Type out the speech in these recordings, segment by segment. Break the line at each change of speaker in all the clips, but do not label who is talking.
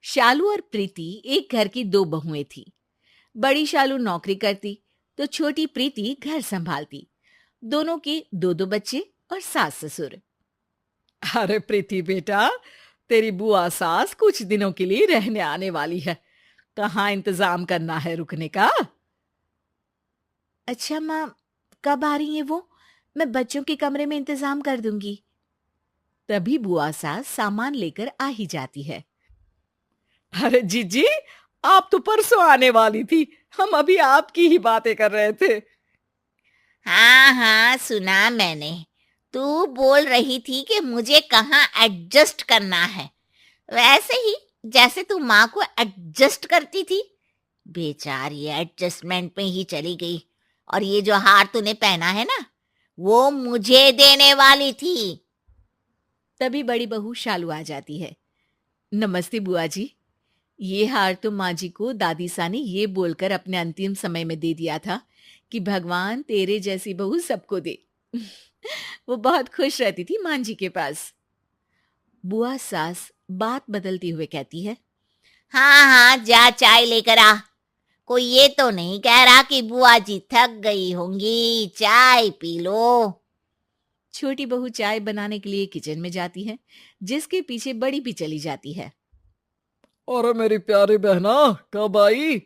शालू और प्रीति एक घर की दो बहुएं थी। बड़ी शालू नौकरी करती तो छोटी प्रीति घर संभालती। दोनों के दो दो बच्चे और सास ससुर।
अरे प्रीति बेटा, तेरी बुआ सास कुछ दिनों के लिए रहने आने वाली है। कहाँ इंतजाम करना है रुकने का?
अच्छा माँ, कब आ रही है वो? मैं बच्चों के कमरे में इंतजाम कर दूंगी। तभी बुआ सास सामान लेकर आ ही जाती है।
अरे जीजी, आप तो परसों आने वाली थी। हम अभी आपकी ही बातें कर रहे थे।
हाँ हाँ, सुना मैंने। तू बोल रही थी कि मुझे कहाँ एडजस्ट करना है, वैसे ही जैसे तू माँ को एडजस्ट करती थी। बेचारी एडजस्टमेंट में ही चली गई। और ये जो हार तूने पहना है ना, वो मुझे देने वाली थी।
तभी बड़ी बहू शालू आ जाती है। नमस्ते बुआ जी। ये हार तो माँ जी को दादी सा ने ये बोलकर अपने अंतिम समय में दे दिया था कि भगवान तेरे जैसी बहू सबको दे। वो बहुत खुश रहती थी मां जी के पास। बुआ सास बात बदलती हुए कहती है।
हाँ हाँ, जा चाय लेकर आ। कोई ये तो नहीं कह रहा कि बुआ जी थक गई होंगी, चाय पी लो।
छोटी बहू चाय बनाने के लिए किचन में जाती है, जिसके पीछे बड़ी भी चली जाती है।
और मेरी प्यारी बहना, कब आई?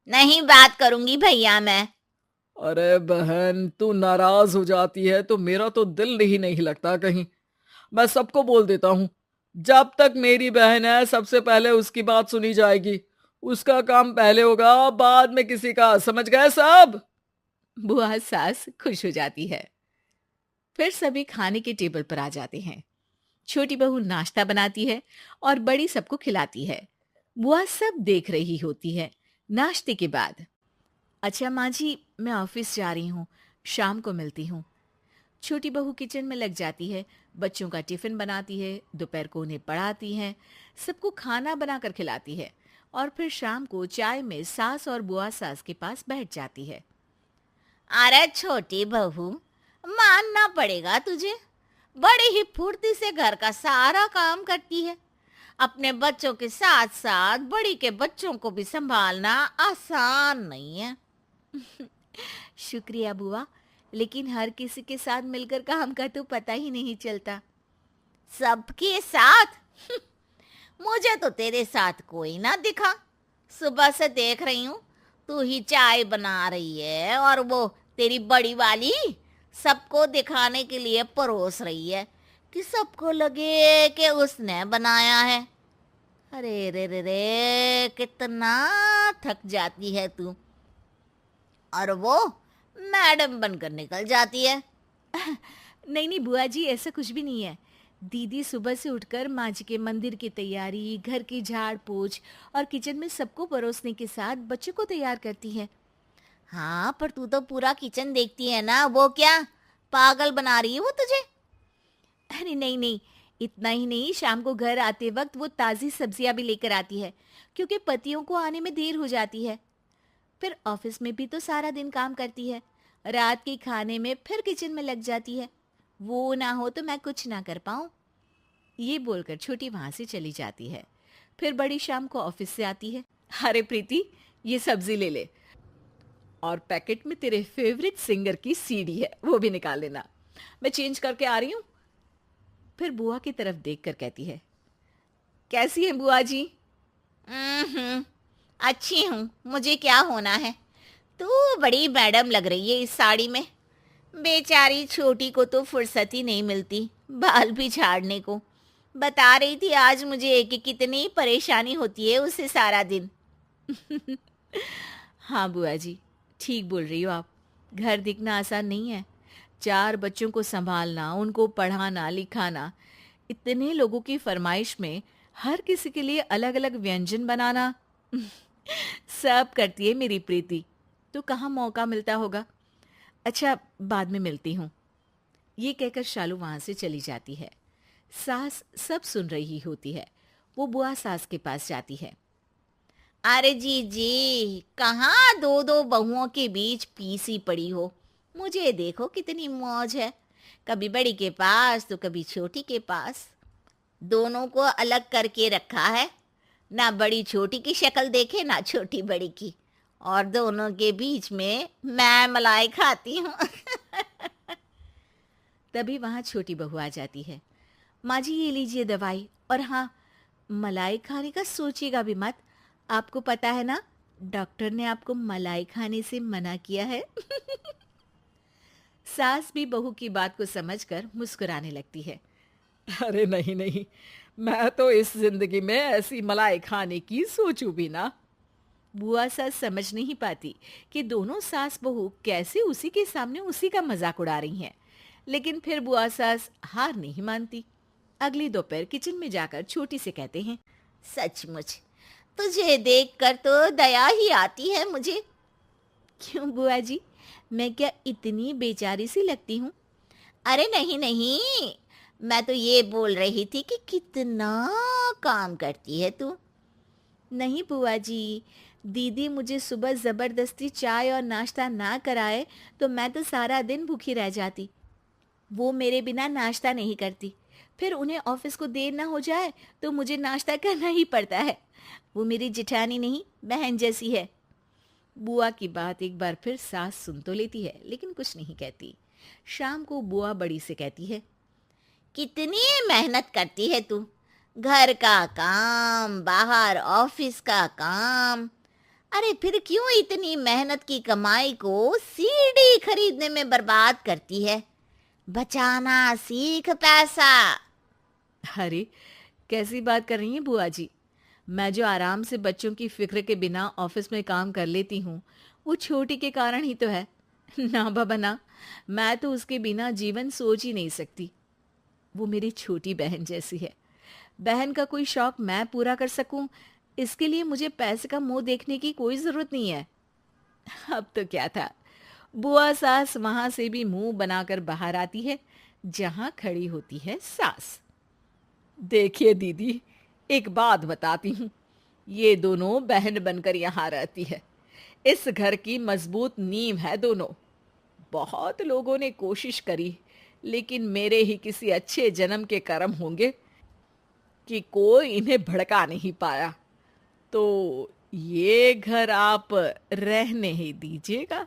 नहीं बात करूंगी भैया मैं।
अरे बहन, तू नाराज हो जाती है तो मेरा तो दिल ही नहीं लगता कहीं। मैं सबको बोल देता हूँ, जब तक मेरी बहन है सबसे पहले उसकी बात सुनी जाएगी। उसका काम पहले होगा, बाद में किसी का। समझ गए सब?
बुआ सास खुश हो जाती है। फिर सभी खाने के टेबल पर आ जाते हैं। छोटी बहू नाश्ता बनाती है और बड़ी सबको खिलाती है। बुआ सब देख रही होती है। नाश्ते के बाद, अच्छा माँ जी, मैं ऑफिस जा रही हूँ, शाम को मिलती हूँ। छोटी बहू किचन में लग जाती है। बच्चों का टिफिन बनाती है, दोपहर को उन्हें पढ़ाती है, सबको खाना बनाकर खिलाती है और फिर शाम को चाय में सास और बुआ सास के पास बैठ जाती है।
अरे छोटी बहू, मानना पड़ेगा तुझे, बड़ी ही फुर्ती से घर का सारा काम करती है। अपने बच्चों के साथ साथ बड़ी के बच्चों को भी संभालना आसान नहीं है।
शुक्रिया बुआ, लेकिन हर किसी के साथ मिलकर काम का तो पता ही नहीं चलता।
सबके साथ? मुझे तो तेरे साथ कोई ना दिखा। सुबह से देख रही हूँ, तू ही चाय बना रही है और वो तेरी बड़ी वाली सबको दिखाने के लिए परोस रही है कि सबको लगे कि उसने बनाया है। अरे रे रे रे, कितना थक जाती है तू। और वो मैडम बनकर निकल जाती है।
नहीं नहीं बुआ जी, ऐसा कुछ भी नहीं है। दीदी सुबह से उठकर माँ जी के मंदिर की तैयारी, घर की झाड़ पोछ और किचन में सबको परोसने के साथ बच्चों को तैयार करती है।
हाँ, पर तू तो पूरा किचन देखती है ना, वो क्या पागल बना रही है वो तुझे?
अरे नहीं नहीं, इतना ही नहीं, शाम को घर आते वक्त वो ताज़ी सब्जियां भी लेकर आती है, क्योंकि पतियों को आने में देर हो जाती है। फिर ऑफिस में भी तो सारा दिन काम करती है। रात के खाने में फिर किचन में लग जाती है। वो ना हो तो मैं कुछ ना कर पाऊं। ये बोलकर छोटी वहां से चली जाती है। फिर बड़ी शाम को ऑफिस से आती है। अरे प्रीति, ये सब्जी ले ले और पैकेट में तेरे फेवरेट सिंगर की सीडी है, वो भी निकाल लेना। मैं चेंज करके आ रही हूँ। फिर बुआ की तरफ देखकर कहती है, कैसी है बुआ जी?
अच्छी हूँ, मुझे क्या होना है। तू बड़ी मैडम लग रही है इस साड़ी में। बेचारी छोटी को तो फुर्सत ही नहीं मिलती बाल भी झाड़ने को। बता रही थी आज मुझे कि कितनी परेशानी होती है उसे सारा दिन।
हाँ बुआ जी, ठीक बोल रही हो आप। घर दिखना आसान नहीं है। 4 बच्चों को संभालना, उनको पढ़ाना लिखाना, इतने लोगों की फरमाइश में हर किसी के लिए अलग अलग व्यंजन बनाना, सब करती है मेरी प्रीति। तो कहाँ मौका मिलता होगा। अच्छा, बाद में मिलती हूँ। ये कहकर शालू वहां से चली जाती है। सास सब सुन रही होती है। वो बुआ सास के पास जाती है।
अरे जी जी, कहाँ दो दो बहुओं के बीच पीसी पड़ी हो। मुझे देखो कितनी मौज है, कभी बड़ी के पास तो कभी छोटी के पास। दोनों को अलग करके रखा है। ना बड़ी छोटी की शक्ल देखे ना छोटी बड़ी की, और दोनों के बीच में मैं मलाई खाती हूँ।
तभी वहां छोटी बहू आ जाती है। माँ जी ये लीजिए दवाई, और हाँ, मलाई खाने का सोचिएगा भी मत। आपको पता है ना, डॉक्टर ने आपको मलाई खाने से मना किया है। सास भी बहू की बात को समझकर मुस्कुराने लगती है।
अरे नहीं नहीं, मैं तो इस जिंदगी में ऐसी मलाई खाने की सोचूं भी ना।
बुआ सास समझ नहीं पाती कि दोनों सास बहू कैसे उसी के सामने उसी का मजाक उड़ा रही हैं। लेकिन फिर बुआ सास हार नहीं मानती। अगली दोपहर किचन में जाकर छोटी से कहते हैं।
सचमुच तुझे देखकर तो दया ही आती है मुझे।
क्यों बुआ जी, मैं क्या इतनी बेचारी सी लगती हूँ?
अरे नहीं नहीं, मैं तो ये बोल रही थी कि कितना काम करती है तू।
नहीं बुआ जी, दीदी मुझे सुबह जबरदस्ती चाय और नाश्ता ना कराए तो मैं तो सारा दिन भूखी रह जाती। वो मेरे बिना नाश्ता नहीं करती, फिर उन्हें ऑफिस को देर ना हो जाए तो मुझे नाश्ता करना ही पड़ता है। वो मेरी जिठानी नहीं, बहन जैसी है। बुआ की बात एक बार फिर सास सुन तो लेती है, लेकिन कुछ नहीं कहती। शाम को बुआ बड़ी से कहती है।
कितनी मेहनत करती है तू, घर का काम, बाहर ऑफिस का काम। अरे फिर क्यों इतनी मेहनत की कमाई को सीढ़ी खरीदने में बर्बाद करती है? बचाना सीख पैसा।
अरे कैसी बात कर रही हैं बुआ जी? मैं जो आराम से बच्चों की फिक्र के बिना ऑफिस में काम कर लेती हूँ, वो छोटी के कारण ही तो है। ना बाबा ना, मैं तो उसके बिना जीवन सोच ही नहीं सकती। वो मेरी छोटी बहन जैसी है। बहन का कोई शौक मैं पूरा कर सकूं, इसके लिए मुझे पैसे का मुंह देखने की कोई जरूरत नहीं है। अब तो क्या था, बुआ सास वहां से भी मुंह बनाकर बाहर आती है जहां खड़ी होती है सास।
देखिए दीदी, एक बात बताती हूँ। ये दोनों बहन बनकर यहाँ रहती है। इस घर की मजबूत नींव है दोनों। बहुत लोगों ने कोशिश करी, लेकिन मेरे ही किसी अच्छे जन्म के कर्म होंगे कि कोई इन्हें भड़का नहीं पाया। तो ये घर आप रहने ही दीजिएगा।